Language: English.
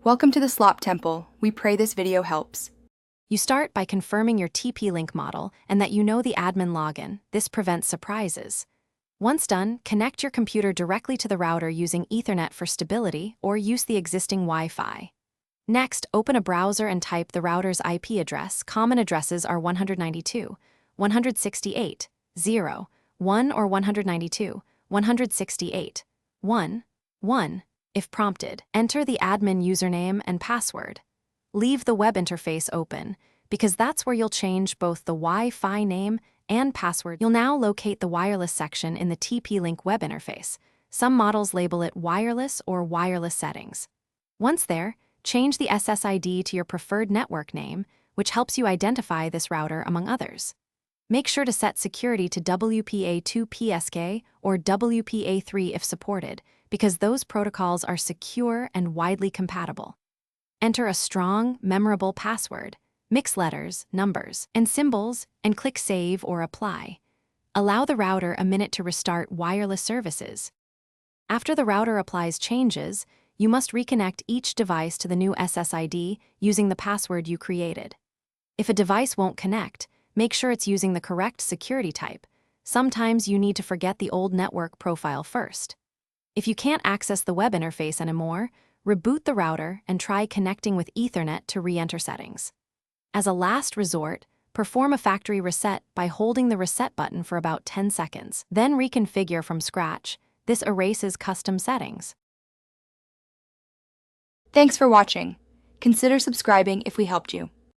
Welcome to the Slop Temple. We pray this video helps. You start by confirming your TP-Link model and that you know the admin login. This prevents surprises. Once done, connect your computer directly to the router using Ethernet for stability or use the existing Wi-Fi. Next, open a browser and type the router's IP address. Common addresses are 192, 168, 0, 1 or 192, 168, 1, 1. If prompted, enter the admin username and password. Leave the web interface open, because that's where you'll change both the Wi-Fi name and password. You'll now locate the wireless section in the TP-Link web interface. Some models label it wireless or wireless settings. Once there, change the SSID to your preferred network name, which helps you identify this router among others. Make sure to set security to WPA2 or WPA3 if supported, because those protocols are secure and widely compatible. Enter a strong, memorable password, mix letters, numbers, and symbols, and click Save or Apply. Allow the router a minute to restart wireless services. After the router applies changes, you must reconnect each device to the new SSID using the password you created. If a device won't connect, make sure it's using the correct security type. Sometimes you need to forget the old network profile first. If you can't access the web interface anymore, reboot the router and try connecting with Ethernet to re-enter settings. As a last resort, perform a factory reset by holding the reset button for about 10 seconds. Then reconfigure from scratch. This erases custom settings. Thanks for watching. Consider subscribing if we helped you.